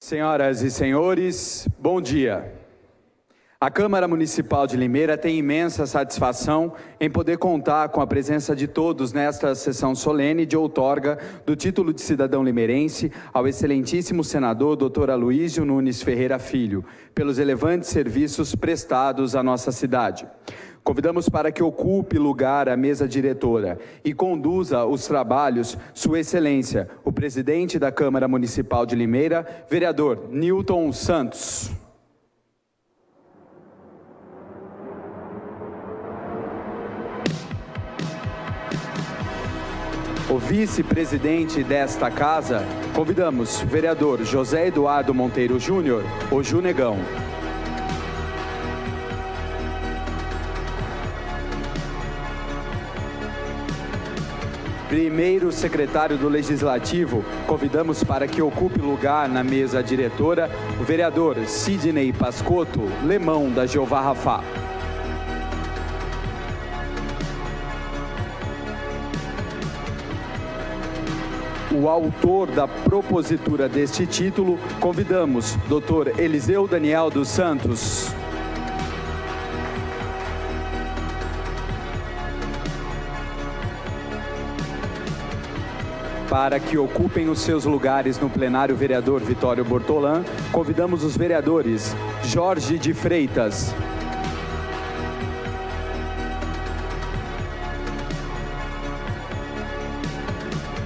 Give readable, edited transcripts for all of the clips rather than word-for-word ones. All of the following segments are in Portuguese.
Senhoras e senhores, bom dia. A Câmara Municipal de Limeira tem imensa satisfação em poder contar com a presença de todos nesta sessão solene de outorga do título de cidadão limeirense ao excelentíssimo senador Dr. Aloísio Nunes Ferreira Filho, pelos relevantes serviços prestados à nossa cidade. Convidamos para que ocupe lugar a mesa diretora e conduza os trabalhos Sua Excelência, o presidente da Câmara Municipal de Limeira, vereador Newton Santos. O vice-presidente desta casa, convidamos vereador José Eduardo Monteiro Júnior, o Junegão. Primeiro secretário do Legislativo, convidamos para que ocupe lugar na mesa diretora o vereador Sidney Pascotto, Lemão da Jeová Rafá. O autor da propositura deste título, convidamos Dr. Eliseu Daniel dos Santos. Para que ocupem os seus lugares no plenário vereador Vitório Bortolã, convidamos os vereadores Jorge de Freitas,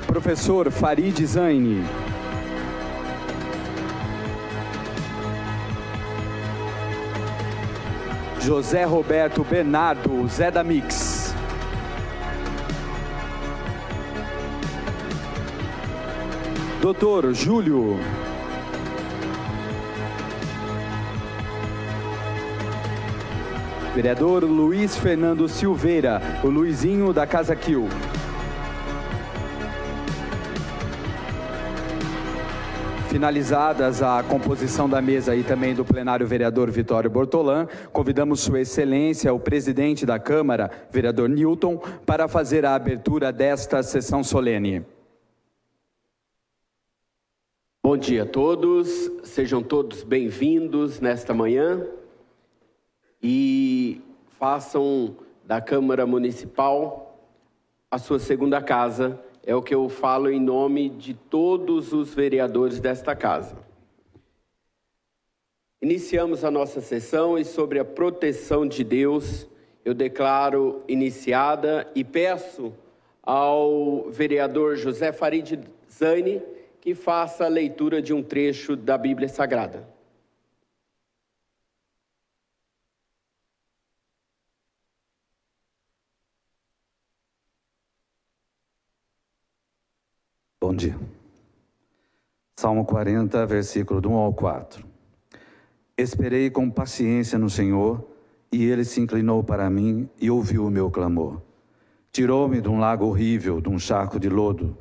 professor Farid Zaini, José Roberto Bernardo Zé da Mix, Dr. Júlio, vereador Luiz Fernando Silveira, o Luizinho da Casa Quil. Finalizadas a composição da mesa e também do plenário vereador Vitório Bortolã, convidamos Sua Excelência, o presidente da Câmara, vereador Newton, para fazer a abertura desta sessão solene. Bom dia a todos, sejam todos bem-vindos nesta manhã e façam da Câmara Municipal a sua segunda casa. É o que eu falo em nome de todos os vereadores desta casa. Iniciamos a nossa sessão e sobre a proteção de Deus, eu declaro iniciada e peço ao vereador José Farid Zaini que faça a leitura de um trecho da Bíblia Sagrada. Bom dia. Salmo 40, versículo do 1 ao 4. Esperei com paciência no Senhor, e Ele se inclinou para mim e ouviu o meu clamor. Tirou-me de um lago horrível, de um charco de lodo,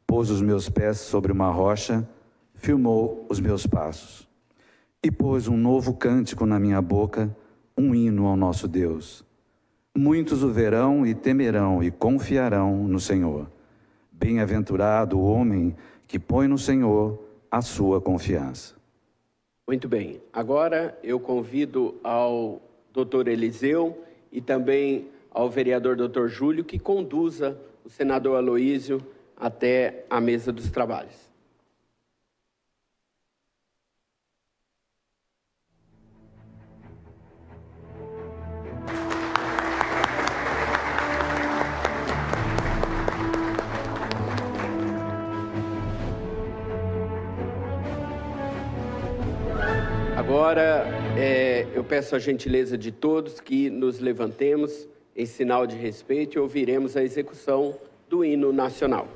pôs os meus pés sobre uma rocha, firmou os meus passos. E pôs um novo cântico na minha boca, um hino ao nosso Deus. Muitos o verão e temerão e confiarão no Senhor. Bem-aventurado o homem que põe no Senhor a sua confiança. Muito bem. Agora eu convido ao Dr. Eliseu e também ao vereador Dr. Júlio que conduza o senador Aloísio até a mesa dos trabalhos. Agora, eu peço a gentileza de todos que nos levantemos em sinal de respeito e ouviremos a execução do hino nacional.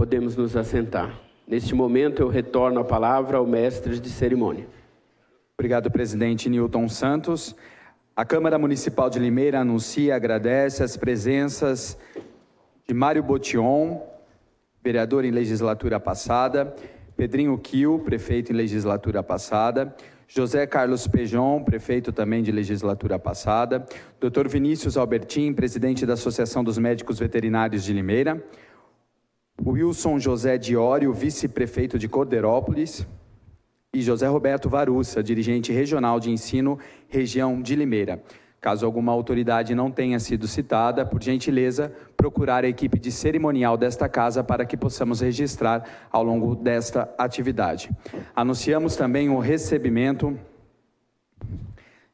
Podemos nos assentar. Neste momento, eu retorno a palavra ao mestre de cerimônia. Obrigado, presidente Newton Santos. A Câmara Municipal de Limeira anuncia e agradece as presenças de Mário Botion, vereador em legislatura passada, Pedrinho Kiel, prefeito em legislatura passada, José Carlos Pejon, prefeito também de legislatura passada, Dr. Vinícius Albertin, presidente da Associação dos Médicos Veterinários de Limeira, Wilson José Diório, vice-prefeito de Corderópolis, e José Roberto Varussa, dirigente regional de ensino, região de Limeira. Caso alguma autoridade não tenha sido citada, por gentileza, procurar a equipe de cerimonial desta casa para que possamos registrar ao longo desta atividade. Anunciamos também o recebimento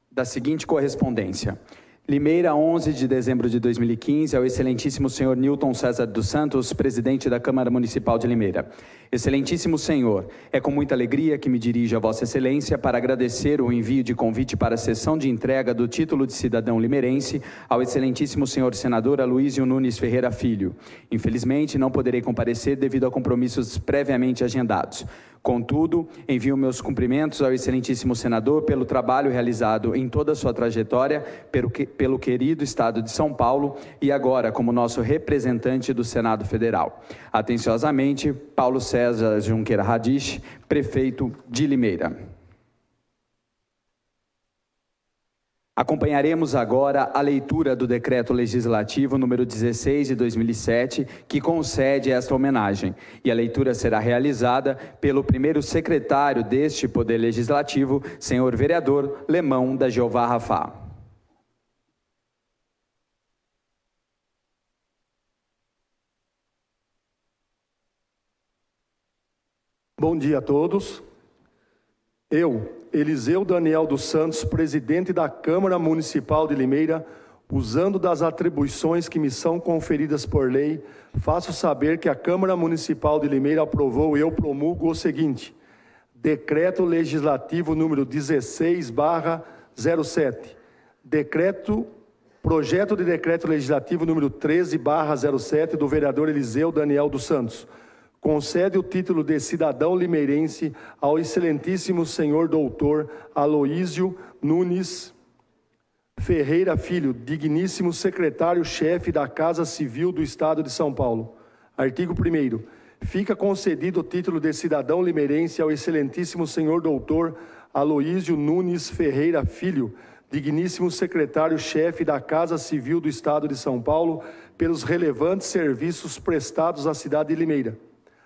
da seguinte correspondência. Limeira, 11 de dezembro de 2015, ao excelentíssimo senhor Newton César dos Santos, presidente da Câmara Municipal de Limeira. Excelentíssimo senhor, é com muita alegria que me dirijo a vossa excelência para agradecer o envio de convite para a sessão de entrega do título de cidadão limeirense ao excelentíssimo senhor senador Aloísio Nunes Ferreira Filho. Infelizmente, não poderei comparecer devido a compromissos previamente agendados. Contudo, envio meus cumprimentos ao excelentíssimo senador pelo trabalho realizado em toda a sua trajetória pelo querido Estado de São Paulo e agora como nosso representante do Senado Federal. Atenciosamente, Paulo César Junqueira Radish, prefeito de Limeira. Acompanharemos agora a leitura do Decreto Legislativo número 16 de 2007, que concede esta homenagem, e a leitura será realizada pelo primeiro secretário deste Poder Legislativo, senhor vereador Lemão da Jeová Rafá. Bom dia a todos. Eu, Eliseu Daniel dos Santos, presidente da Câmara Municipal de Limeira, usando das atribuições que me são conferidas por lei, faço saber que a Câmara Municipal de Limeira aprovou e eu promulgo o seguinte: Decreto Legislativo número 16/07, Projeto de Decreto Legislativo número 13/07 do vereador Eliseu Daniel dos Santos. Concede o título de cidadão limeirense ao excelentíssimo senhor doutor Aloísio Nunes Ferreira Filho, digníssimo secretário-chefe da Casa Civil do Estado de São Paulo. Artigo 1º. Fica concedido o título de cidadão limeirense ao excelentíssimo senhor doutor Aloísio Nunes Ferreira Filho, digníssimo secretário-chefe da Casa Civil do Estado de São Paulo, pelos relevantes serviços prestados à cidade de Limeira.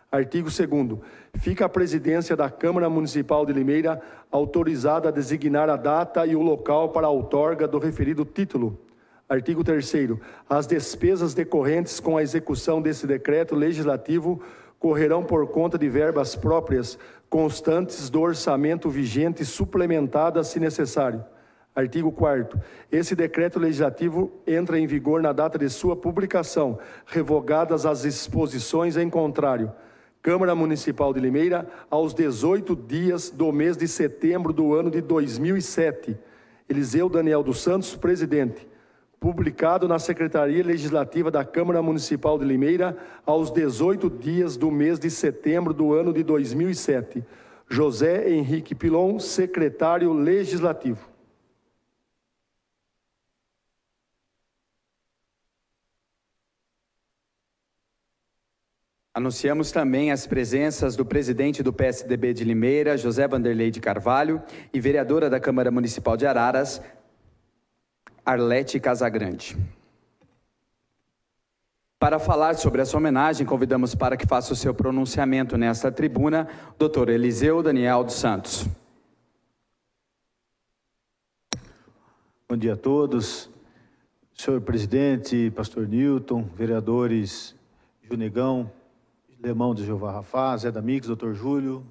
Artigo 2º. Fica a presidência da Câmara Municipal de Limeira autorizada a designar a data e o local para a outorga do referido título. Artigo 3º. As despesas decorrentes com a execução desse decreto legislativo correrão por conta de verbas próprias, constantes do orçamento vigente, suplementadas se necessário. Artigo 4º. Esse decreto legislativo entra em vigor na data de sua publicação, revogadas as exposições em contrário. Câmara Municipal de Limeira, aos 18 dias do mês de setembro do ano de 2007. Eliseu Daniel dos Santos, presidente. Publicado na Secretaria Legislativa da Câmara Municipal de Limeira, aos 18 dias do mês de setembro do ano de 2007. José Henrique Pilon, secretário legislativo. Anunciamos também as presenças do presidente do PSDB de Limeira, José Vanderlei de Carvalho, e vereadora da Câmara Municipal de Araras, Arlete Casagrande. Para falar sobre essa homenagem, convidamos para que faça o seu pronunciamento nesta tribuna, Dr. Eliseu Daniel dos Santos. Bom dia a todos. Senhor presidente, pastor Newton, vereadores Junegão, Lemão de Jeová Rafá, Zé da Mix, doutor Júlio,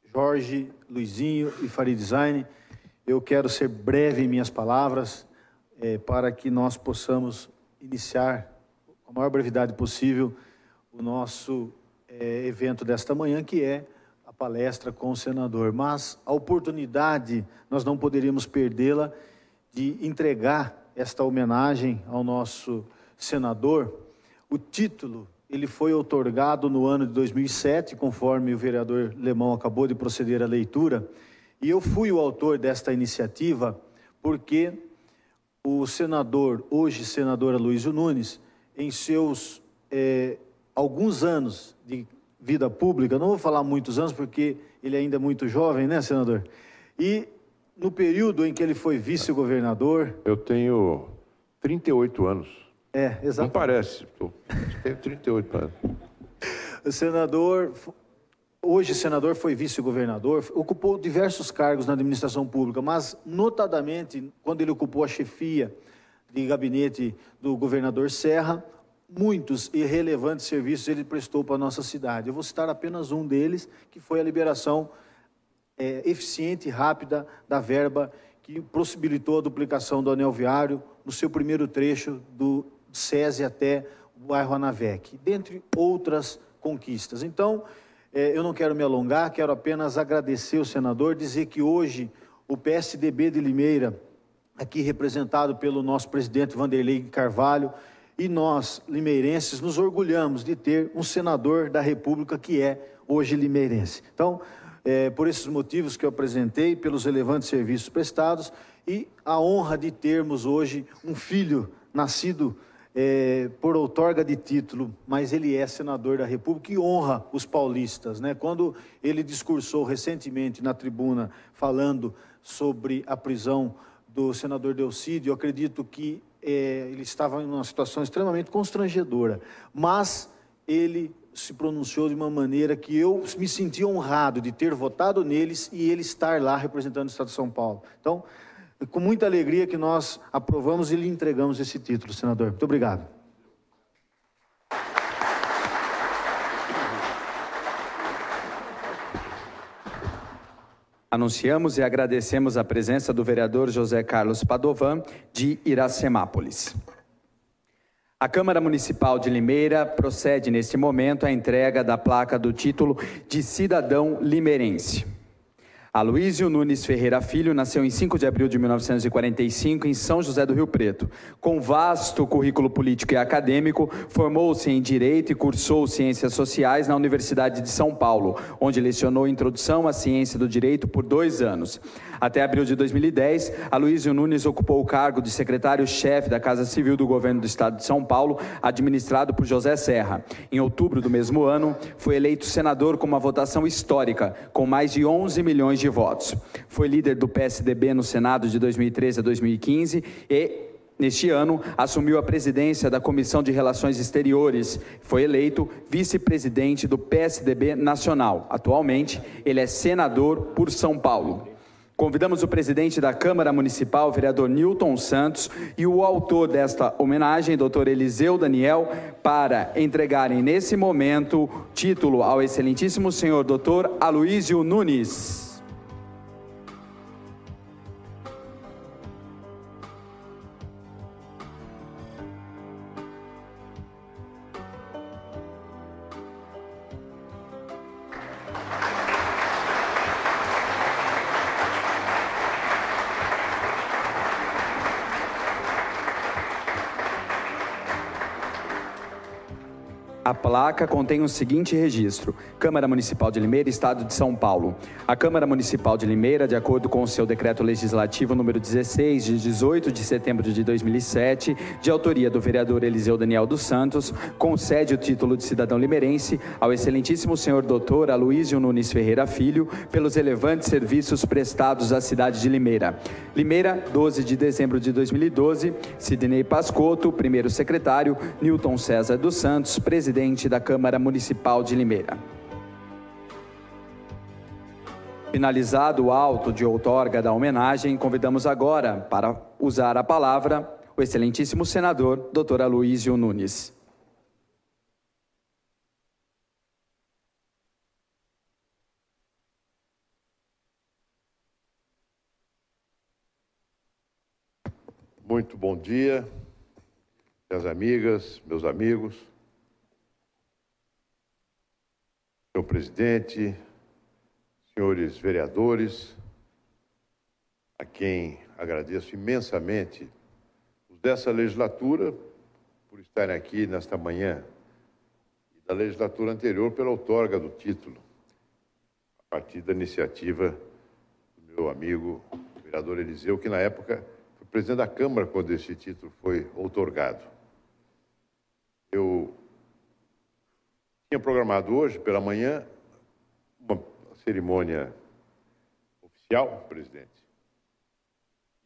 Jorge, Luizinho e Farid Design. Eu quero ser breve em minhas palavras para que nós possamos iniciar com a maior brevidade possível o nosso evento desta manhã, que é a palestra com o senador. Mas a oportunidade, nós não poderíamos perdê-la, de entregar esta homenagem ao nosso senador. O título ele foi outorgado no ano de 2007, conforme o vereador Lemão acabou de proceder à leitura, e eu fui o autor desta iniciativa porque o senador, hoje senador Aloysio Nunes, em seus alguns anos de vida pública, não vou falar muitos anos porque ele ainda é muito jovem, né, senador? E no período em que ele foi vice-governador... Eu tenho 38 anos. Exatamente. Não parece, tenho 38 anos. O senador, hoje senador, foi vice-governador, ocupou diversos cargos na administração pública, mas notadamente quando ele ocupou a chefia de gabinete do governador Serra, muitos e relevantes serviços ele prestou para a nossa cidade. Eu vou citar apenas um deles, que foi a liberação eficiente e rápida da verba que possibilitou a duplicação do anel viário no seu primeiro trecho do SESI até o bairro Anavec, dentre outras conquistas. Então, eu não quero me alongar, quero apenas agradecer o senador, dizer que hoje o PSDB de Limeira, aqui representado pelo nosso presidente Vanderlei Carvalho, e nós, limeirenses, nos orgulhamos de ter um senador da República que é hoje limeirense. Então, por esses motivos que eu apresentei, pelos relevantes serviços prestados e a honra de termos hoje um filho nascido por outorga de título, mas ele é senador da República e honra os paulistas, né? Quando ele discursou recentemente na tribuna falando sobre a prisão do senador Delcídio, eu acredito que ele estava em uma situação extremamente constrangedora, mas ele se pronunciou de uma maneira que eu me senti honrado de ter votado neles e ele estar lá representando o Estado de São Paulo. Então, com muita alegria que nós aprovamos e lhe entregamos esse título, senador. Muito obrigado. Anunciamos e agradecemos a presença do vereador José Carlos Padovan, de Iracemápolis. A Câmara Municipal de Limeira procede neste momento à entrega da placa do título de cidadão limeirense. Aloysio Nunes Ferreira Filho nasceu em 5 de abril de 1945 em São José do Rio Preto. Com vasto currículo político e acadêmico, formou-se em Direito e cursou Ciências Sociais na Universidade de São Paulo, onde lecionou Introdução à Ciência do Direito por 2 anos. Até abril de 2010, Aloysio Nunes ocupou o cargo de secretário-chefe da Casa Civil do Governo do Estado de São Paulo, administrado por José Serra. Em outubro do mesmo ano, foi eleito senador com uma votação histórica, com mais de 11 milhões de votos. Foi líder do PSDB no Senado de 2013 a 2015 e, neste ano, assumiu a presidência da Comissão de Relações Exteriores. Foi eleito vice-presidente do PSDB Nacional. Atualmente, ele é senador por São Paulo. Convidamos o presidente da Câmara Municipal, vereador Newton Santos, e o autor desta homenagem, doutor Eliseu Daniel, para entregarem nesse momento título ao excelentíssimo senhor doutor Aloysio Nunes. A placa contém o seguinte registro: Câmara Municipal de Limeira, Estado de São Paulo. A Câmara Municipal de Limeira, de acordo com o seu decreto legislativo número 16, de 18 de setembro de 2007, de autoria do vereador Eliseu Daniel dos Santos, concede o título de cidadão limeirense ao excelentíssimo senhor doutor Aloysio Nunes Ferreira Filho, pelos relevantes serviços prestados à cidade de Limeira. Limeira, 12 de dezembro de 2012, Sidney Pascotto, primeiro secretário, Newton César dos Santos, presidente da Câmara Municipal de Limeira. Finalizado o auto de outorga da homenagem, convidamos agora para usar a palavra o excelentíssimo senador, doutor Aloysio Nunes. Muito bom dia, minhas amigas, meus amigos. Senhor presidente, senhores vereadores, a quem agradeço imensamente os dessa legislatura por estarem aqui nesta manhã da legislatura anterior pela outorga do título, a partir da iniciativa do meu amigo, o vereador Eliseu, que na época foi presidente da Câmara quando esse título foi outorgado. Eu tinha programado hoje, pela manhã, uma cerimônia oficial, presidente,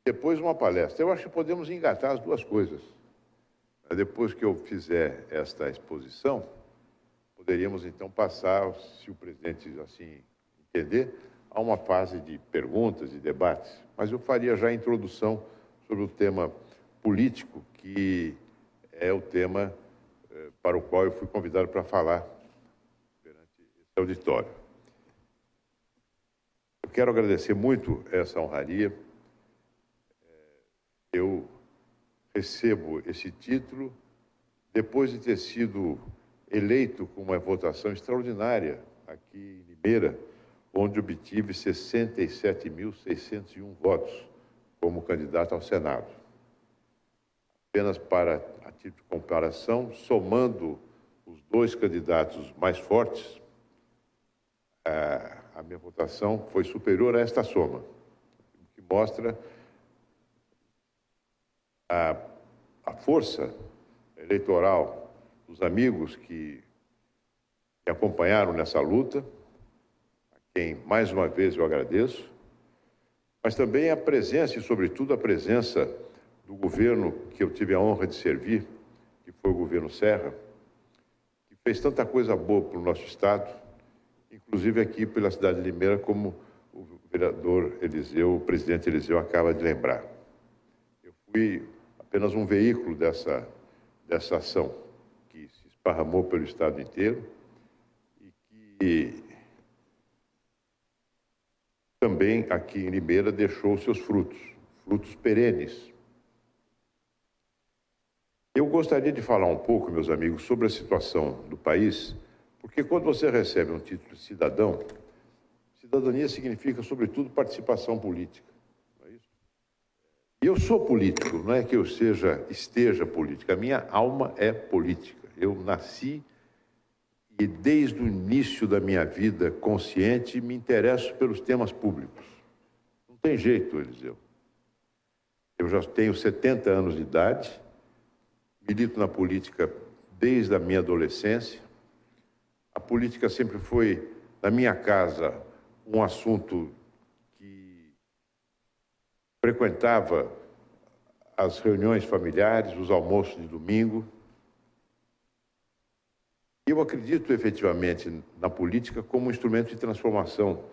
depois uma palestra. Eu acho que podemos engatar as duas coisas. Depois que eu fizer esta exposição, poderíamos então passar, se o presidente assim entender, a uma fase de perguntas e debates. Mas eu faria já a introdução sobre o tema político, que é o tema para o qual eu fui convidado para falar perante esse auditório. Eu quero agradecer muito essa honraria. Eu recebo esse título depois de ter sido eleito com uma votação extraordinária aqui em Limeira, onde obtive 67.601 votos como candidato ao Senado. Apenas para a título de comparação, somando os dois candidatos mais fortes, a minha votação foi superior a esta soma, o que mostra a força eleitoral dos amigos que acompanharam nessa luta, a quem mais uma vez eu agradeço, mas também a presença e, sobretudo, a presença do governo que eu tive a honra de servir, que foi o governo Serra, que fez tanta coisa boa para o nosso Estado, inclusive aqui pela cidade de Limeira, como o vereador Eliseu, o presidente Eliseu, acaba de lembrar. Eu fui apenas um veículo dessa ação que se esparramou pelo Estado inteiro e que também aqui em Limeira deixou seus frutos perenes. Eu gostaria de falar um pouco, meus amigos, sobre a situação do país, porque quando você recebe um título de cidadão, cidadania significa, sobretudo, participação política. E eu sou político, não é que eu esteja político. A minha alma é política. Eu nasci e, desde o início da minha vida consciente, me interesso pelos temas públicos. Não tem jeito, Eliseu. Eu já tenho 70 anos de idade, milito na política desde a minha adolescência. A política sempre foi, na minha casa, um assunto frequentava as reuniões familiares, os almoços de domingo. Eu acredito efetivamente na política como um instrumento de transformação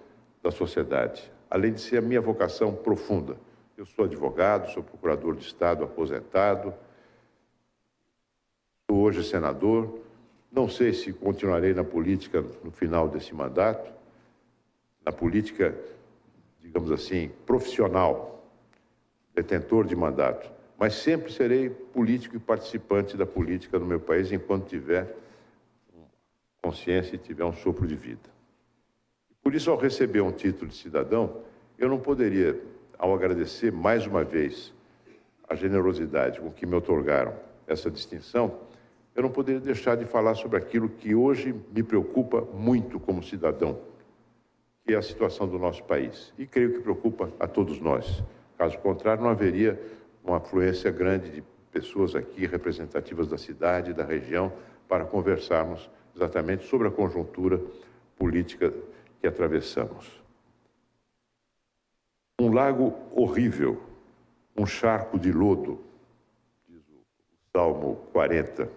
da sociedade, além de ser a minha vocação profunda. Eu sou advogado, sou procurador de Estado aposentado, sou hoje senador. Não sei se continuarei na política no final desse mandato, na política, digamos assim, profissional, detentor de mandato, mas sempre serei político e participante da política no meu país enquanto tiver consciência e tiver um sopro de vida. Por isso, ao receber um título de cidadão, eu não poderia, ao agradecer mais uma vez a generosidade com que me outorgaram essa distinção, eu não poderia deixar de falar sobre aquilo que hoje me preocupa muito como cidadão, que é a situação do nosso país. E creio que preocupa a todos nós. Caso contrário, não haveria uma afluência grande de pessoas aqui, representativas da cidade e da região, para conversarmos exatamente sobre a conjuntura política que atravessamos. Um lago horrível, um charco de lodo, diz o Salmo 40,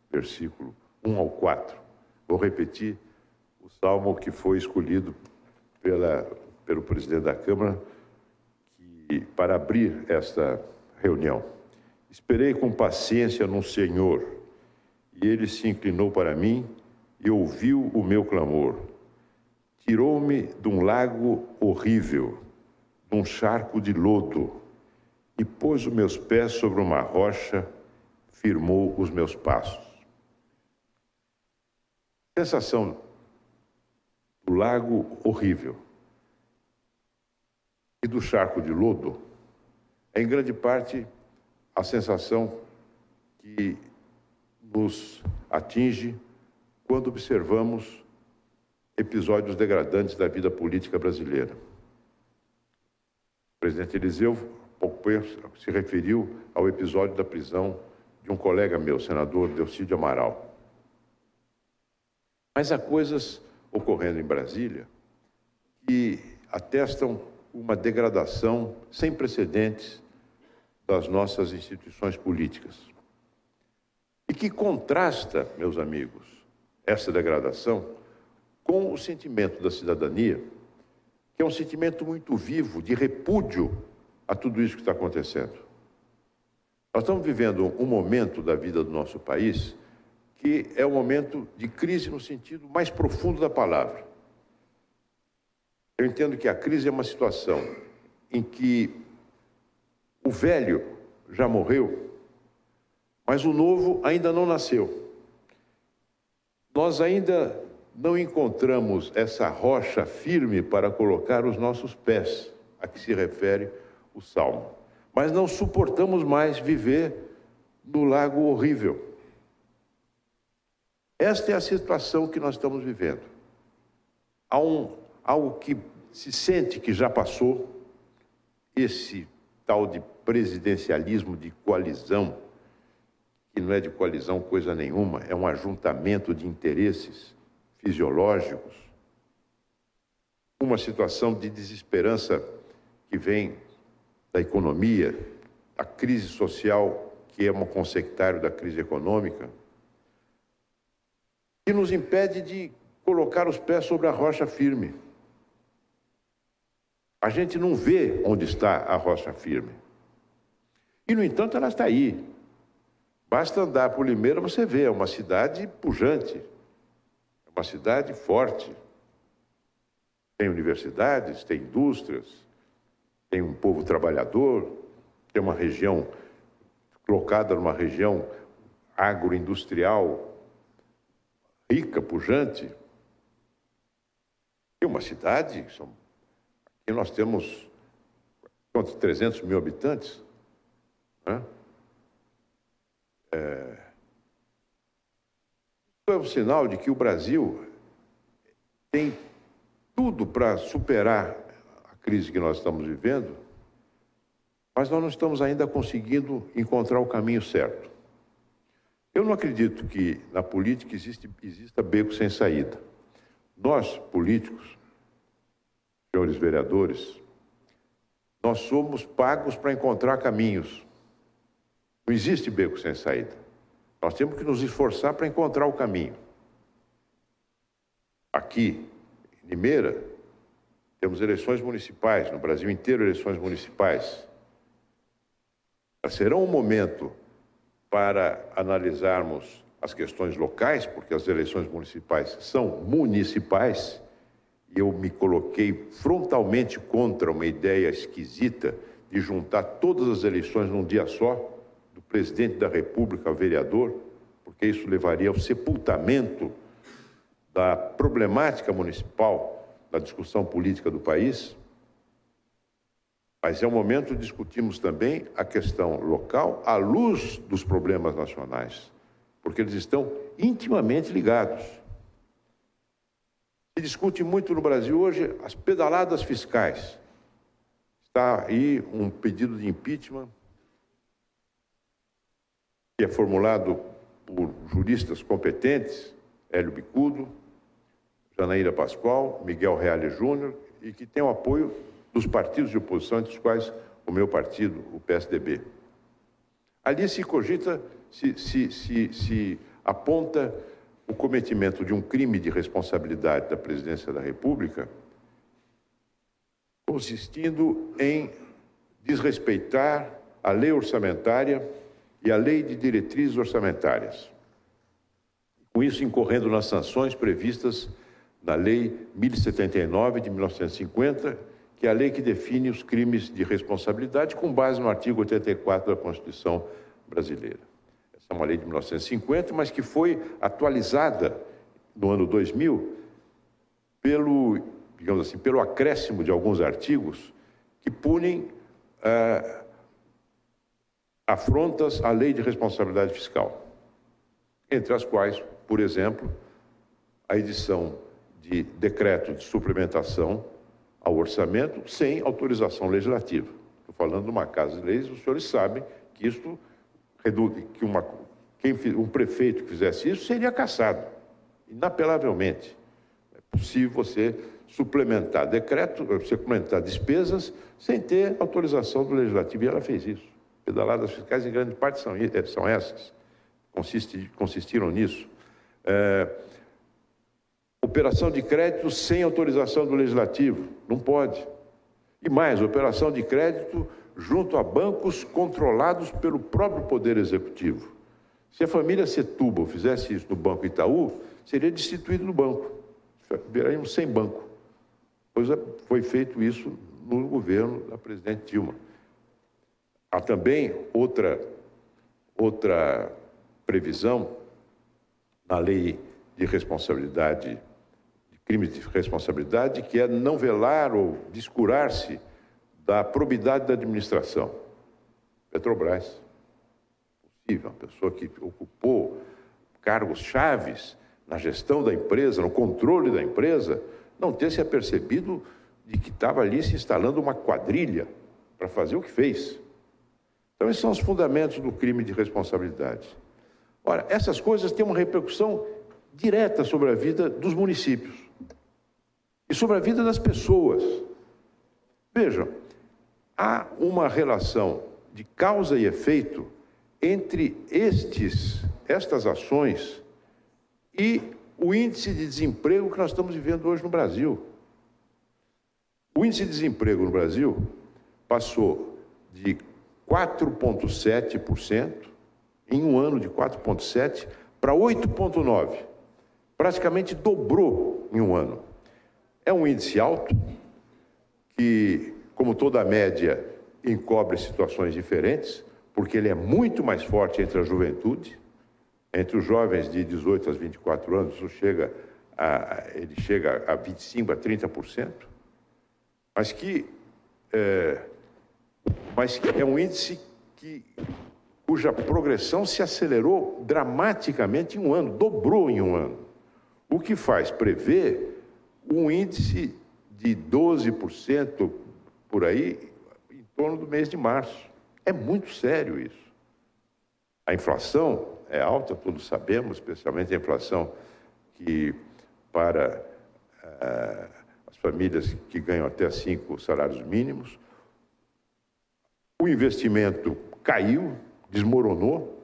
versículo 1 ao 4. Vou repetir o salmo que foi escolhido pelo presidente da Câmara para abrir esta reunião. Esperei com paciência no Senhor, e Ele se inclinou para mim e ouviu o meu clamor. Tirou-me de um lago horrível, de um charco de lodo, e pôs os meus pés sobre uma rocha, firmou os meus passos. A sensação do lago horrível e do charco de lodo é, em grande parte, a sensação que nos atinge quando observamos episódios degradantes da vida política brasileira. O presidente Eliseu, pouco se referiu ao episódio da prisão de um colega meu, senador Delcídio Amaral. Mas há coisas ocorrendo em Brasília que atestam uma degradação sem precedentes das nossas instituições políticas. E que contrasta, meus amigos, essa degradação com o sentimento da cidadania, que é um sentimento muito vivo de repúdio a tudo isso que está acontecendo. Nós estamos vivendo um momento da vida do nosso país que é um momento de crise no sentido mais profundo da palavra. Eu entendo que a crise é uma situação em que o velho já morreu, mas o novo ainda não nasceu. Nós ainda não encontramos essa rocha firme para colocar os nossos pés, a que se refere o Salmo. Mas não suportamos mais viver no lago horrível. Esta é a situação que nós estamos vivendo. Há algo que se sente que já passou, esse tal de presidencialismo de coalizão, que não é de coalizão coisa nenhuma, é um ajuntamento de interesses fisiológicos, uma situação de desesperança que vem da economia, da crise social, que é um consectário da crise econômica, que nos impede de colocar os pés sobre a rocha firme. A gente não vê onde está a rocha firme. E, no entanto, ela está aí. Basta andar por Limeira, você vê, é uma cidade pujante, é uma cidade forte. Tem universidades, tem indústrias, tem um povo trabalhador, tem uma região colocada numa região agroindustrial rica, pujante. E uma cidade, aqui nós temos 300 mil habitantes, né? Isso é um sinal de que o Brasil tem tudo para superar a crise que nós estamos vivendo, mas nós não estamos ainda conseguindo encontrar o caminho certo. Eu não acredito que na política exista beco sem saída. Nós, políticos, senhores vereadores, nós somos pagos para encontrar caminhos. Não existe beco sem saída. Nós temos que nos esforçar para encontrar o caminho. Aqui, em Limeira, temos eleições municipais, no Brasil inteiro eleições municipais. Serão um momento para analisarmos as questões locais, porque as eleições municipais são municipais, e eu me coloquei frontalmente contra uma ideia esquisita de juntar todas as eleições num dia só, do presidente da República ao vereador, porque isso levaria ao sepultamento da problemática municipal, da discussão política do país. Mas é o momento de discutirmos também a questão local à luz dos problemas nacionais, porque eles estão intimamente ligados. Se discute muito no Brasil hoje as pedaladas fiscais. Está aí um pedido de impeachment que é formulado por juristas competentes, Hélio Bicudo, Janaína Pascoal, Miguel Reale Júnior, e que tem o apoio dos partidos de oposição, entre os quais o meu partido, o PSDB. Ali se cogita, se aponta o cometimento de um crime de responsabilidade da Presidência da República, consistindo em desrespeitar a lei orçamentária e a lei de diretrizes orçamentárias. Com isso, incorrendo nas sanções previstas na Lei 1079 de 1950, que é a lei que define os crimes de responsabilidade com base no artigo 84 da Constituição brasileira. Essa é uma lei de 1950, mas que foi atualizada no ano 2000 pelo, digamos assim, pelo acréscimo de alguns artigos que punem afrontas à lei de responsabilidade fiscal, entre as quais, por exemplo, a edição de decreto de suplementação ao orçamento sem autorização legislativa. Estou falando de uma casa de leis, os senhores sabem que isso que um prefeito que fizesse isso seria cassado, inapelavelmente. É possível você suplementar decreto, suplementar despesas sem ter autorização do legislativo, e ela fez isso. Pedaladas fiscais, em grande parte, são essas, consistiram nisso. Operação de crédito sem autorização do legislativo, não pode. E mais, operação de crédito junto a bancos controlados pelo próprio Poder Executivo. Se a família Setúbal fizesse isso no Banco Itaú, seria destituído do banco. Viraríamos sem banco. Pois foi feito isso no governo da presidente Dilma. Há também outra previsão na lei de responsabilidade, de crimes de responsabilidade, que é não velar ou descurar-se da probidade da administração. Petrobras, possível, uma pessoa que ocupou cargos chaves na gestão da empresa, no controle da empresa, não ter se apercebido de que estava ali se instalando uma quadrilha para fazer o que fez. Então, esses são os fundamentos do crime de responsabilidade. Ora, essas coisas têm uma repercussão direta sobre a vida dos municípios e sobre a vida das pessoas. Vejam, há uma relação de causa e efeito entre estas ações e o índice de desemprego que nós estamos vivendo hoje no Brasil. O índice de desemprego no Brasil passou de 4,7%, em um ano de 4,7% para 8,9%. Praticamente dobrou em um ano. É um índice alto que, como toda a média, encobre situações diferentes, porque ele é muito mais forte entre a juventude, entre os jovens de 18 a 24 anos, ele chega a 25% a 30%, mas que é um índice cuja progressão se acelerou dramaticamente em um ano, dobrou em um ano, o que faz prever um índice de 12% por aí, em torno do mês de março. É muito sério isso. A inflação é alta, todos sabemos, especialmente a inflação que para as famílias que ganham até 5 salários mínimos. O investimento caiu, desmoronou.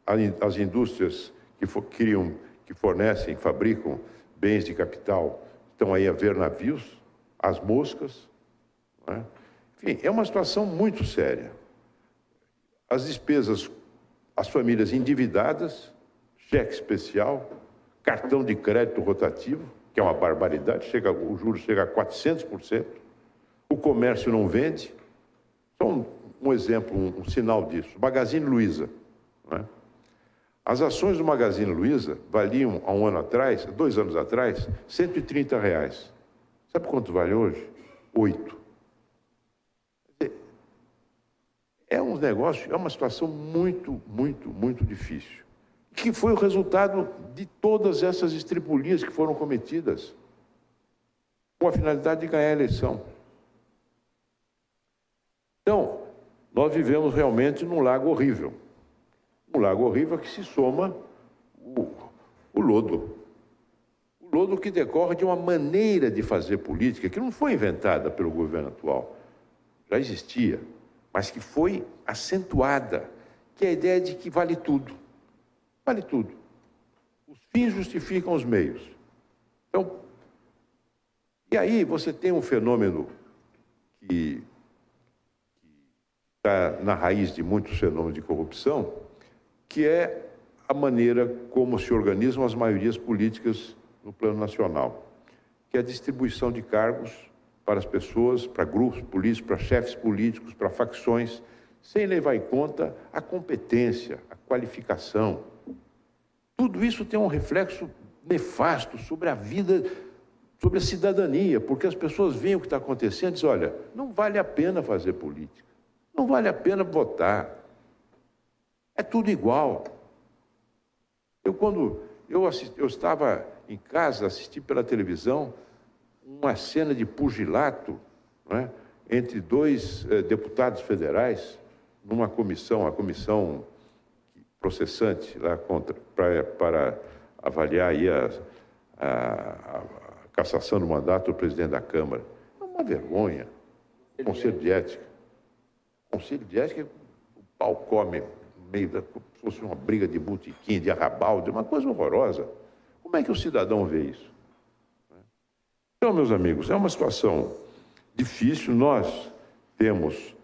As indústrias que fornecem, fabricam bens de capital, estão aí a ver navios, as moscas. Não é? Enfim, é uma situação muito séria. As despesas, as famílias endividadas, cheque especial, cartão de crédito rotativo, que é uma barbaridade, o juros chega a 400%, o comércio não vende. Só um exemplo, um sinal disso. Magazine Luiza. Não é? As ações do Magazine Luiza valiam, há um ano atrás, 2 anos atrás, R$130. Sabe quanto vale hoje? 8. É um negócio, é uma situação muito, muito, muito difícil. Que foi o resultado de todas essas estripulias que foram cometidas com a finalidade de ganhar a eleição. Então, nós vivemos realmente num lago horrível. Um lago horrível que se soma o lodo. O lodo que decorre de uma maneira de fazer política que não foi inventada pelo governo atual. Já existia, mas que foi acentuada, que é a ideia de que vale tudo. Vale tudo. Os fins justificam os meios. Então, e aí você tem um fenômeno que está na raiz de muitos fenômenos de corrupção, que é a maneira como se organizam as maiorias políticas no plano nacional, que é a distribuição de cargos para as pessoas, para grupos políticos, para chefes políticos, para facções, sem levar em conta a competência, a qualificação. Tudo isso tem um reflexo nefasto sobre a vida, sobre a cidadania, porque as pessoas veem o que está acontecendo e dizem, olha, não vale a pena fazer política, não vale a pena votar, é tudo igual. Quando eu estava em casa, assisti pela televisão uma cena de pugilato, né, entre dois deputados federais, numa comissão, a comissão processante lá para avaliar aí a cassação do mandato do presidente da Câmara. É uma vergonha. Conselho de Ética. Conselho de Ética, o pau come no meio da... como se fosse uma briga de botequim, de arrabalde, uma coisa horrorosa. Como é que o cidadão vê isso? Então, meus amigos, é uma situação difícil. Nós temos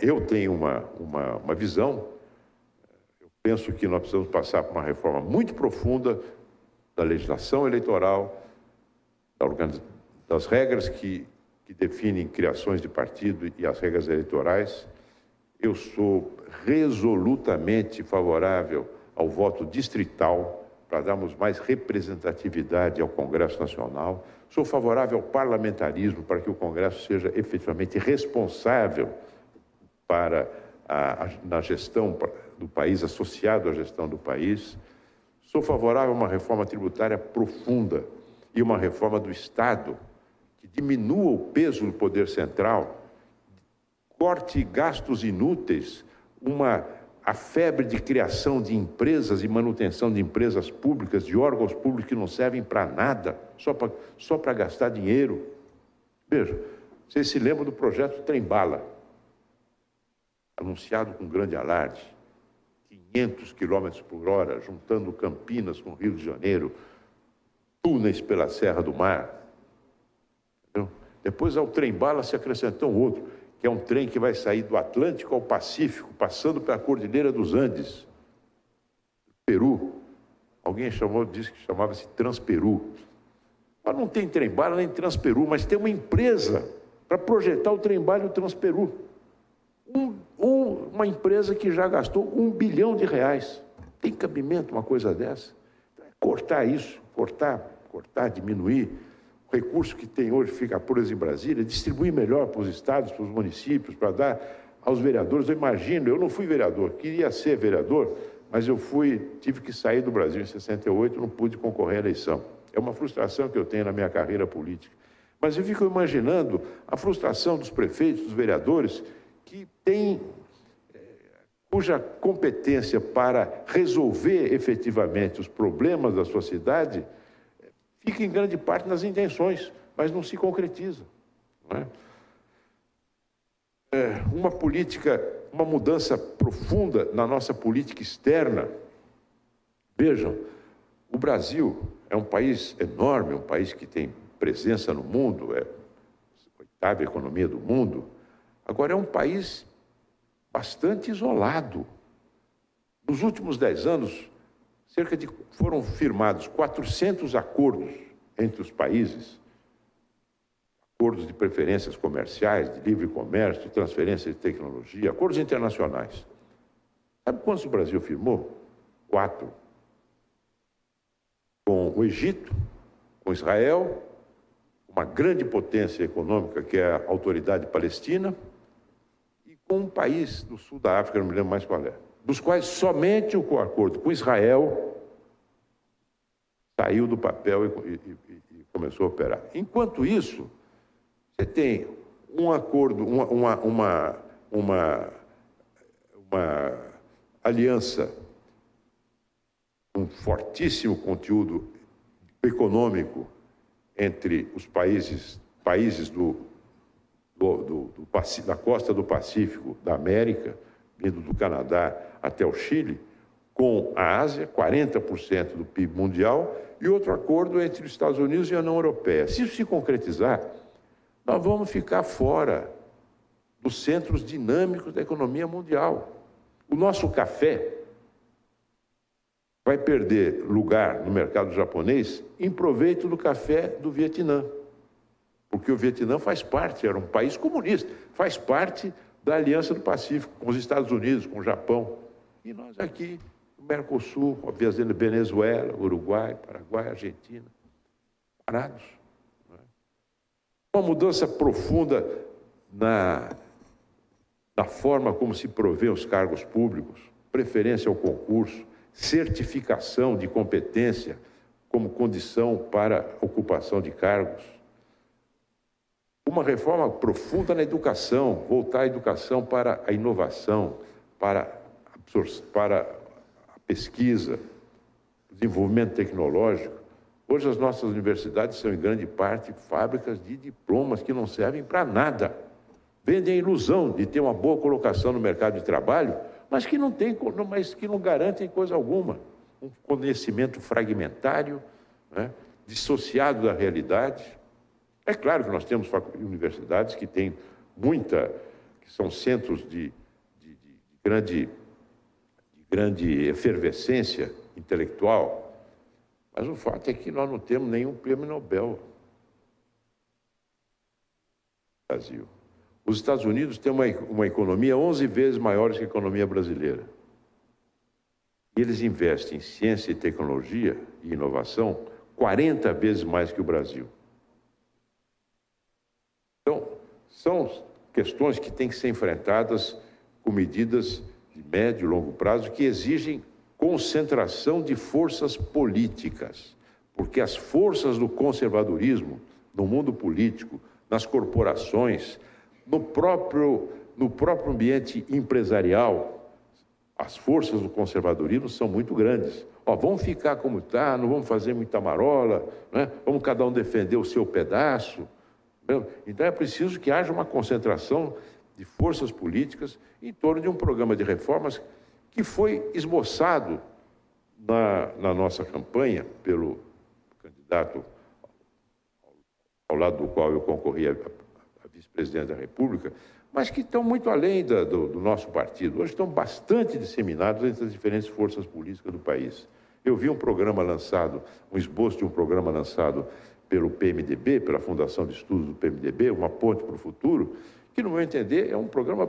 eu tenho uma visão. Eu penso que nós precisamos passar por uma reforma muito profunda da legislação eleitoral, das regras que definem criações de partido e as regras eleitorais. Eu sou resolutamente favorável ao voto distrital para darmos mais representatividade ao Congresso Nacional. Sou favorável ao parlamentarismo para que o Congresso seja efetivamente responsável na gestão do país, associado à gestão do país. Sou favorável a uma reforma tributária profunda e uma reforma do Estado que diminua o peso do poder central, corte gastos inúteis, a febre de criação de empresas e manutenção de empresas públicas, de órgãos públicos que não servem para nada, só para gastar dinheiro. Veja, vocês se lembram do projeto Trem-Bala, anunciado com grande alarde, 500 km por hora, juntando Campinas com Rio de Janeiro, túneis pela Serra do Mar. Entendeu? Depois ao Trem-Bala se acrescentou um outro, que é um trem que vai sair do Atlântico ao Pacífico, passando pela Cordilheira dos Andes, Peru. Alguém disse que chamava-se Transperu. Mas não tem Trem-Bala nem Transperu, mas tem uma empresa para projetar o Trem-Bala e o Transperu. Uma empresa que já gastou R$1 bilhão. Tem cabimento uma coisa dessa? Cortar isso, cortar, diminuir. O recurso que tem hoje, fica preso em Brasília, distribuir melhor para os estados, para os municípios, para dar aos vereadores. Eu imagino, eu não fui vereador, queria ser vereador, mas tive que sair do Brasil em 68, não pude concorrer à eleição. É uma frustração que eu tenho na minha carreira política. Mas eu fico imaginando a frustração dos prefeitos, dos vereadores, cuja competência para resolver efetivamente os problemas da sua cidade fica em grande parte nas intenções, mas não se concretiza. Não é? Uma mudança profunda na nossa política externa. Vejam, o Brasil é um país enorme, um país que tem presença no mundo, é a 8ª economia do mundo. Agora, é um país bastante isolado. Nos últimos 10 anos, foram firmados 400 acordos entre os países, acordos de preferências comerciais, de livre comércio, de transferência de tecnologia, acordos internacionais. Sabe quantos o Brasil firmou? 4. Com o Egito, com Israel, uma grande potência econômica que é a Autoridade Palestina, e com um país do sul da África, não me lembro mais qual é, dos quais somente o acordo com Israel saiu do papel e começou a operar. Enquanto isso, você tem um acordo, uma aliança, um fortíssimo conteúdo econômico entre os países da costa do Pacífico, da América, indo do Canadá até o Chile, com a Ásia, 40% do PIB mundial, e outro acordo entre os Estados Unidos e a União Europeia. Se isso se concretizar, nós vamos ficar fora dos centros dinâmicos da economia mundial. O nosso café vai perder lugar no mercado japonês em proveito do café do Vietnã, porque o Vietnã faz parte, era um país comunista, faz parte da Aliança do Pacífico, com os Estados Unidos, com o Japão. E nós aqui, no Mercosul, com a Venezuela, Uruguai, Paraguai, Argentina, parados. Não é? Uma mudança profunda na forma como se provê os cargos públicos, preferência ao concurso, certificação de competência como condição para a ocupação de cargos. Uma reforma profunda na educação, voltar a educação para a inovação, para a pesquisa, desenvolvimento tecnológico. Hoje as nossas universidades são, em grande parte, fábricas de diplomas que não servem para nada. Vendem a ilusão de ter uma boa colocação no mercado de trabalho, mas que não garantem coisa alguma. Um conhecimento fragmentário, né, dissociado da realidade. É claro que nós temos universidades que têm que são centros de grande efervescência intelectual, mas o fato é que nós não temos nenhum prêmio Nobel no Brasil. Os Estados Unidos têm uma economia 11 vezes maior que a economia brasileira. E eles investem em ciência e tecnologia e inovação 40 vezes mais que o Brasil. Então, são questões que têm que ser enfrentadas com medidas de médio e longo prazo que exigem concentração de forças políticas, porque as forças do conservadorismo no mundo político, nas corporações, no próprio ambiente empresarial, as forças do conservadorismo são muito grandes. Vamos ficar como está, não vamos fazer muita marola, né? Vamos cada um defender o seu pedaço. Então é preciso que haja uma concentração de forças políticas em torno de um programa de reformas que foi esboçado na nossa campanha pelo candidato ao lado do qual eu concorri a vice-presidente da República, mas que estão muito além do nosso partido. Hoje estão bastante disseminados entre as diferentes forças políticas do país. Eu vi um esboço de um programa lançado pelo PMDB, pela Fundação de Estudos do PMDB, Uma Ponte para o Futuro, que, no meu entender, é um programa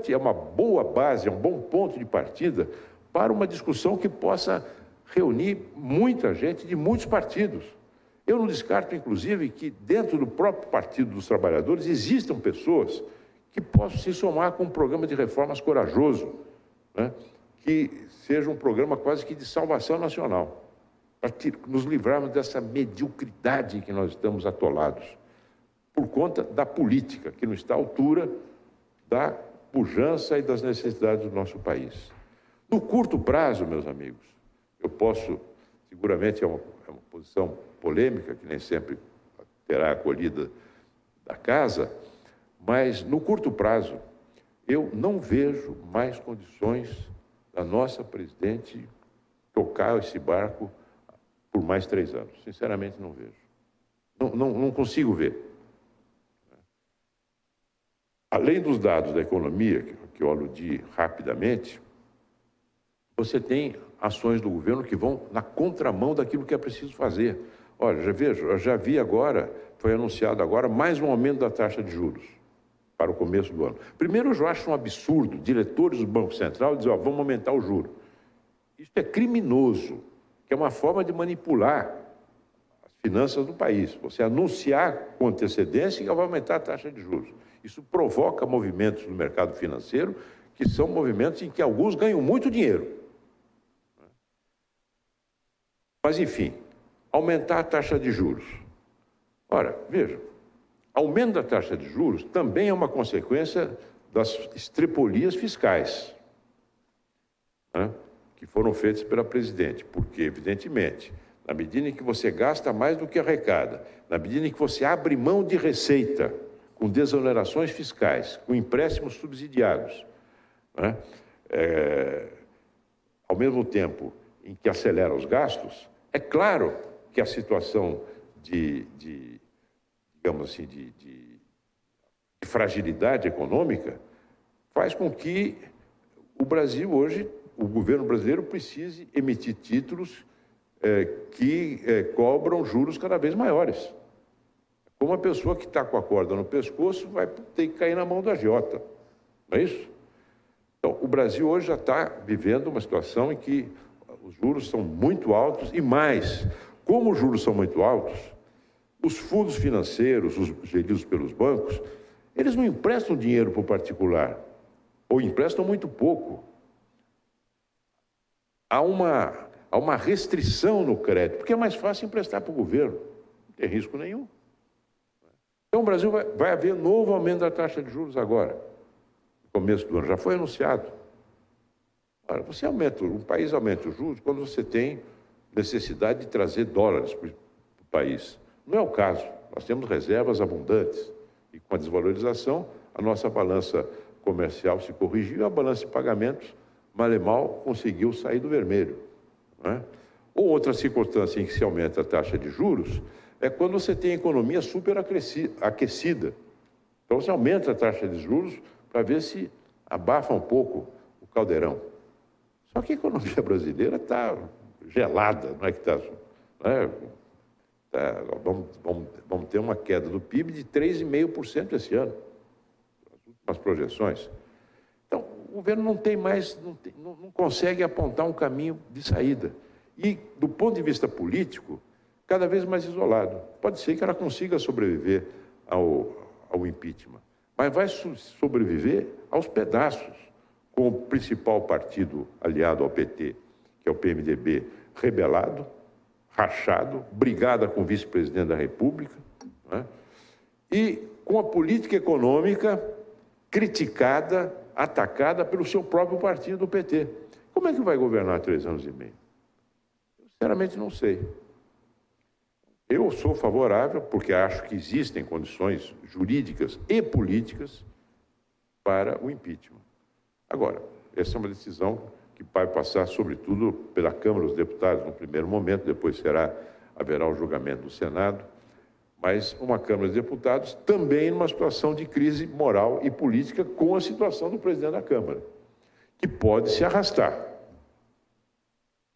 é uma boa base, é um bom ponto de partida para uma discussão que possa reunir muita gente de muitos partidos. Eu não descarto, inclusive, que dentro do próprio Partido dos Trabalhadores existam pessoas que possam se somar com um programa de reformas corajoso, né? Que seja um programa quase que de salvação nacional, para nos livrarmos dessa mediocridade em que nós estamos atolados, por conta da política, que não está à altura da pujança e das necessidades do nosso país. No curto prazo, meus amigos, seguramente é uma posição polêmica, que nem sempre terá a acolhida da casa, mas no curto prazo, eu não vejo mais condições da nossa presidente tocar esse barco por mais 3 anos. Sinceramente, não vejo. Não consigo ver. Além dos dados da economia, que eu aludi rapidamente, você tem ações do governo que vão na contramão daquilo que é preciso fazer. Olha, eu já vi agora, foi anunciado agora, mais um aumento da taxa de juros para o começo do ano. Primeiro, eu já acho um absurdo diretores do Banco Central dizer, vamos aumentar o juro. Isso é criminoso, que é uma forma de manipular as finanças do país. Você anunciar com antecedência que vai aumentar a taxa de juros. Isso provoca movimentos no mercado financeiro que são movimentos em que alguns ganham muito dinheiro. Mas, enfim, aumentar a taxa de juros. Ora, veja, aumento da taxa de juros também é uma consequência das estrepolias fiscais, né, que foram feitas pela presidente, porque, evidentemente, na medida em que você gasta mais do que arrecada, na medida em que você abre mão de receita, com desonerações fiscais, com empréstimos subsidiados, né, ao mesmo tempo em que acelera os gastos, é claro que a situação digamos assim, de fragilidade econômica faz com que o Brasil hoje, o governo brasileiro precise emitir títulos que cobram juros cada vez maiores. Como a pessoa que está com a corda no pescoço vai ter que cair na mão do agiota, não é isso? Então, o Brasil hoje já está vivendo uma situação em que os juros são muito altos e mais, como os juros são muito altos, os fundos financeiros, os geridos pelos bancos, eles não emprestam dinheiro para o particular, ou emprestam muito pouco. há uma restrição no crédito, porque é mais fácil emprestar para o governo, não tem risco nenhum. Então o Brasil vai haver novo aumento da taxa de juros agora, no começo do ano, já foi anunciado. Ora, um país aumenta os juros quando você tem necessidade de trazer dólares para o país. Não é o caso, nós temos reservas abundantes e com a desvalorização a nossa balança comercial se corrigiu e a balança de pagamentos, mal e mal, conseguiu sair do vermelho. Não é? Ou outra circunstância em que se aumenta a taxa de juros é quando você tem a economia superaquecida. Então você aumenta a taxa de juros para ver se abafa um pouco o caldeirão. Só que a economia brasileira está gelada, não é que está... Vamos ter uma queda do PIB de 3,5% esse ano, as últimas projeções. Então, o governo não consegue apontar um caminho de saída. E, do ponto de vista político, cada vez mais isolado. Pode ser que ela consiga sobreviver ao impeachment, mas vai sobreviver aos pedaços, com o principal partido aliado ao PT, que é o PMDB, rebelado, rachado, brigada com o vice-presidente da República, né? E com a política econômica criticada, atacada pelo seu próprio partido, o PT. Como é que vai governar 3 anos e meio? Eu, sinceramente, não sei. Eu sou favorável, porque acho que existem condições jurídicas e políticas para o impeachment. Agora, essa é uma decisão que vai passar, sobretudo, pela Câmara dos Deputados, no primeiro momento, depois haverá o julgamento do Senado, mas uma Câmara dos Deputados também numa situação de crise moral e política com a situação do presidente da Câmara, que pode se arrastar.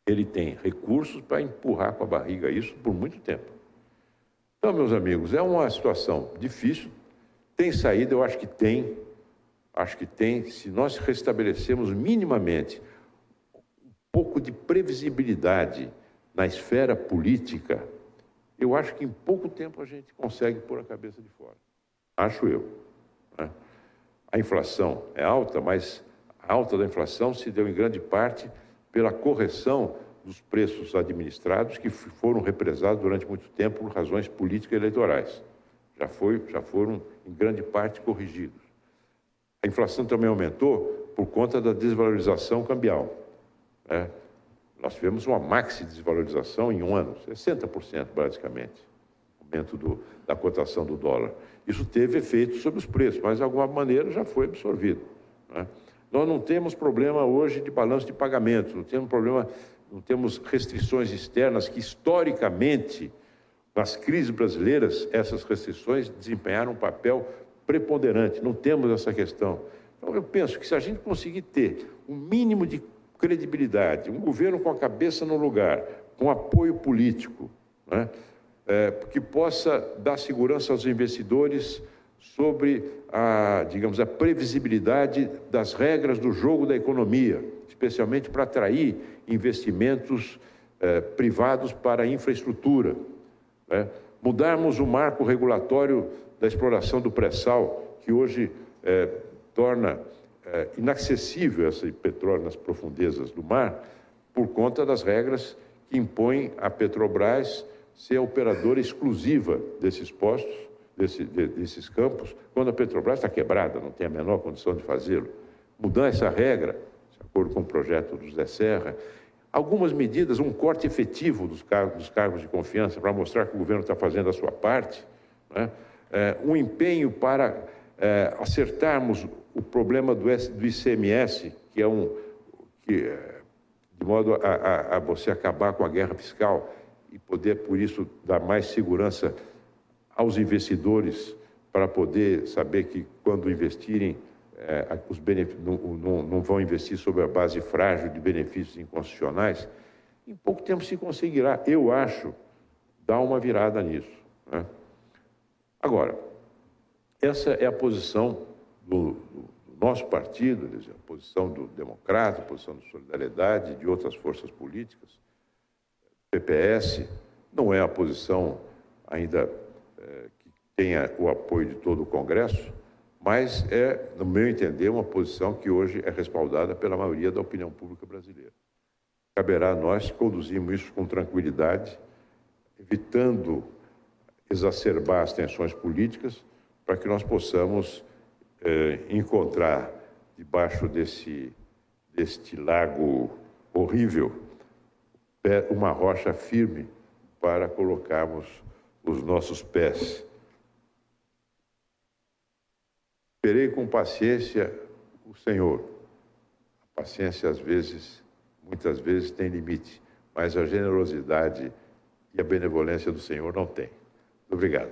Ele tem recursos para empurrar com a barriga isso por muito tempo. Então, meus amigos, é uma situação difícil, tem saída, eu acho que tem, se nós restabelecermos minimamente um pouco de previsibilidade na esfera política, eu acho que em pouco tempo a gente consegue pôr a cabeça de fora. Acho eu. Né? A inflação é alta, mas a alta da inflação se deu em grande parte pela correção dos preços administrados que foram represados durante muito tempo por razões político-eleitorais. Já foram, em grande parte, corrigidos. A inflação também aumentou por conta da desvalorização cambial. Né? Nós tivemos uma maxi-desvalorização em um ano, 60% basicamente, aumento da cotação do dólar. Isso teve efeito sobre os preços, mas de alguma maneira já foi absorvido. Né? Nós não temos problema hoje de balanço de pagamentos, não temos restrições externas que, historicamente, nas crises brasileiras, essas restrições desempenharam um papel preponderante, não temos essa questão. Então, eu penso que se a gente conseguir ter um mínimo de credibilidade, um governo com a cabeça no lugar, com apoio político, né, que possa dar segurança aos investidores sobre a previsibilidade das regras do jogo da economia, especialmente para atrair investimentos privados para a infraestrutura, né, mudarmos o marco regulatório da exploração do pré-sal, que hoje torna inacessível esse petróleo nas profundezas do mar, por conta das regras que impõem a Petrobras ser a operadora exclusiva desses postos, desses campos, quando a Petrobras está quebrada, não tem a menor condição de fazê-lo. Mudar essa regra, de acordo com o projeto do José Serra, algumas medidas, um corte efetivo dos cargos de confiança para mostrar que o governo está fazendo a sua parte, né? Um empenho para acertarmos o problema do ICMS, de modo a você acabar com a guerra fiscal e poder, por isso, dar mais segurança aos investidores para poder saber que, quando investirem, não vão investir sobre a base frágil de benefícios inconstitucionais. Em pouco tempo se conseguirá, eu acho, dar uma virada nisso, né? Agora, essa é a posição do nosso partido, a posição do Democrata, a posição do Solidariedade, de outras forças políticas. O PPS não é a posição ainda que tenha o apoio de todo o Congresso, mas é, no meu entender, uma posição que hoje é respaldada pela maioria da opinião pública brasileira. caberá a nós conduzirmos isso com tranquilidade, evitando exacerbar as tensões políticas, para que nós possamos encontrar debaixo deste lago horrível uma rocha firme para colocarmos os nossos pés. Esperei com paciência o Senhor. A paciência, muitas vezes, tem limite, mas a generosidade e a benevolência do Senhor não tem. Muito obrigado.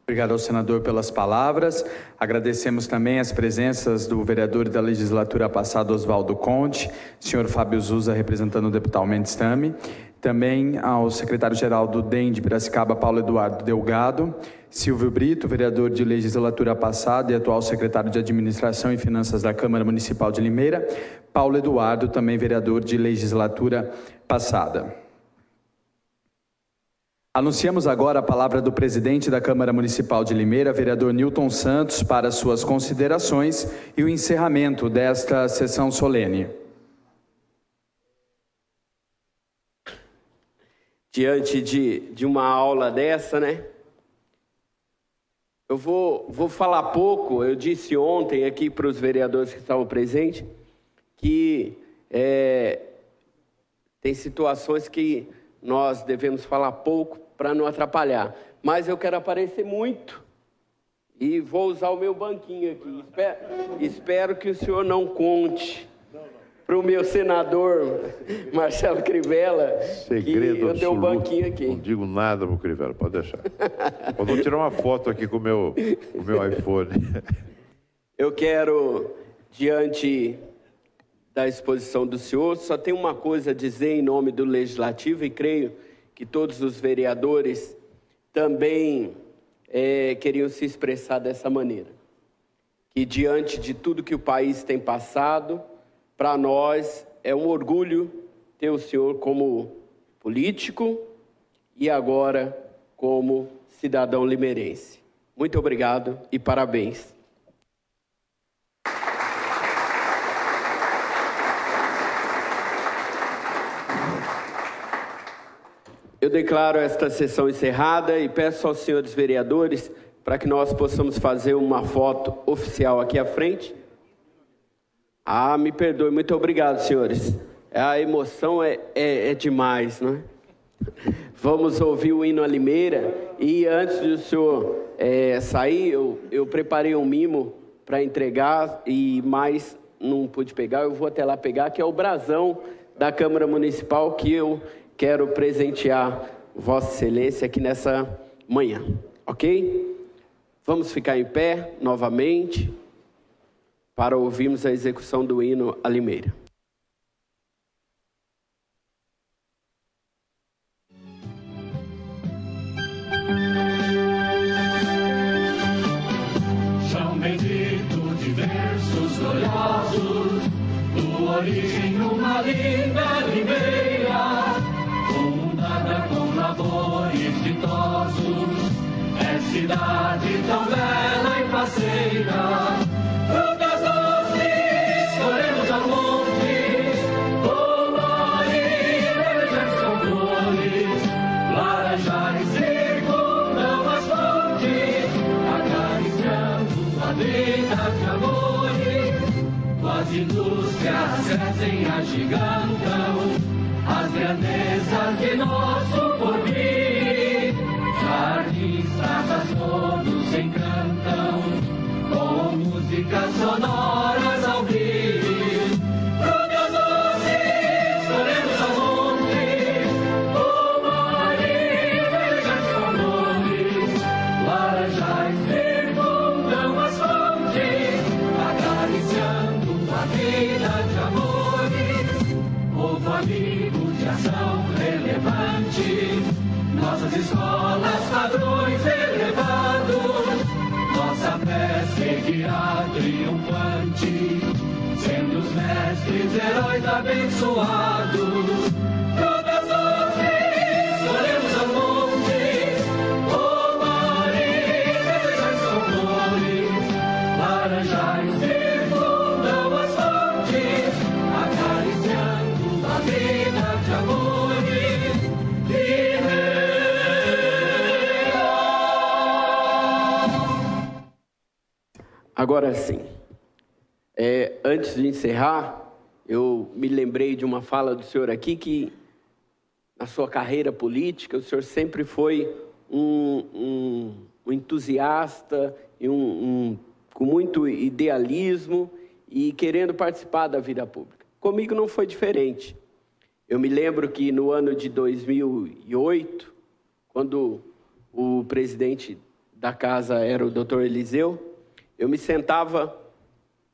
Obrigado ao senador pelas palavras. Agradecemos também as presenças do vereador da legislatura passada, Oswaldo Conte, senhor Fábio Zusa, representando o deputado Mendes Tami, também ao secretário-geral do DEM de Piracicaba, Paulo Eduardo Delgado, Silvio Brito, vereador de legislatura passada e atual secretário de Administração e Finanças da Câmara Municipal de Limeira, Paulo Eduardo, também vereador de legislatura passada. Anunciamos agora a palavra do presidente da Câmara Municipal de Limeira, vereador Newton Santos, para suas considerações e o encerramento desta sessão solene. Diante de uma aula dessa, né? Eu vou falar pouco. Eu disse ontem aqui para os vereadores que estavam presentes que tem situações que nós devemos falar pouco para não atrapalhar. Mas eu quero aparecer muito e vou usar o meu banquinho aqui. Espero que o senhor não conte para o meu senador Marcelo Crivella Segredo que eu tenho um banquinho aqui. Não digo nada para o Crivella, pode deixar. Eu vou tirar uma foto aqui com o meu iPhone. Eu quero, diante da exposição do senhor, só tenho uma coisa a dizer em nome do Legislativo, e creio que todos os vereadores também queriam se expressar dessa maneira. Que diante de tudo que o país tem passado, para nós é um orgulho ter o senhor como político e agora como cidadão limeirense. Muito obrigado e parabéns. Eu declaro esta sessão encerrada e peço aos senhores vereadores para que nós possamos fazer uma foto oficial aqui à frente. Me perdoe, muito obrigado, senhores. A emoção é demais, não é? Vamos ouvir o hino à Limeira e antes do senhor sair, eu preparei um mimo para entregar e mais não pude pegar, eu vou até lá pegar, que é o brasão da Câmara Municipal que eu quero presentear Vossa Excelência aqui nessa manhã, ok? Vamos ficar em pé novamente para ouvirmos a execução do hino à Limeira. Chão bendito de versos gloriosos, do origem uma linda Limeira, fundada com labores ditosos, é cidade tão bela e faceira. Frutas doces, corremos aos montes, colores, verdejantes são flores, laranjais circundam as fontes, acariciando a vida de amores. As indústrias crescem, agigantam as grandezas de nosso porvir. Jardins, praças, todos se encantam com músicas sonoras ao vir. Frutas doces, corremos aos montes, pomariz, verdejantes com flores, laranjais circundam as fontes, acariciando a vida de amores. Povo amigo de ação relevante, nossas escolas, padrões elevados, nossa fé seguirá triunfante, sendo os mestres heróis abençoados. Agora sim, antes de encerrar, eu me lembrei de uma fala do senhor aqui que, na sua carreira política, o senhor sempre foi um entusiasta e com muito idealismo e querendo participar da vida pública. Comigo não foi diferente. Eu me lembro que no ano de 2008, quando o presidente da casa era o Dr. Eliseu, eu me sentava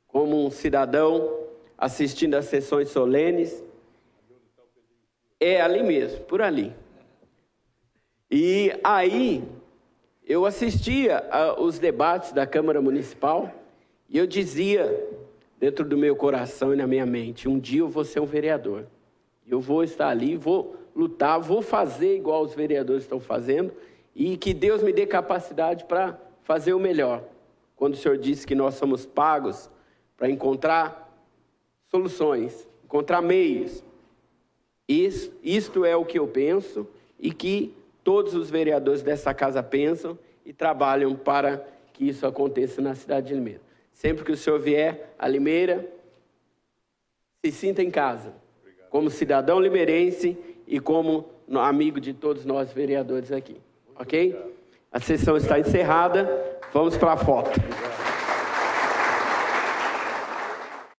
como um cidadão assistindo às sessões solenes. É ali mesmo, por ali. E aí eu assistia os debates da Câmara Municipal e eu dizia, dentro do meu coração e na minha mente, um dia eu vou ser um vereador. Eu vou estar ali, vou lutar, vou fazer igual os vereadores estão fazendo e que Deus me dê capacidade para fazer o melhor. Quando o senhor disse que nós somos pagos para encontrar soluções, encontrar meios. Isto é o que eu penso e que todos os vereadores dessa casa pensam e trabalham para que isso aconteça na cidade de Limeira. Sempre que o senhor vier a Limeira, se sinta em casa, como cidadão limeirense e como amigo de todos nós vereadores aqui. Ok? A sessão está encerrada. Vamos para a foto.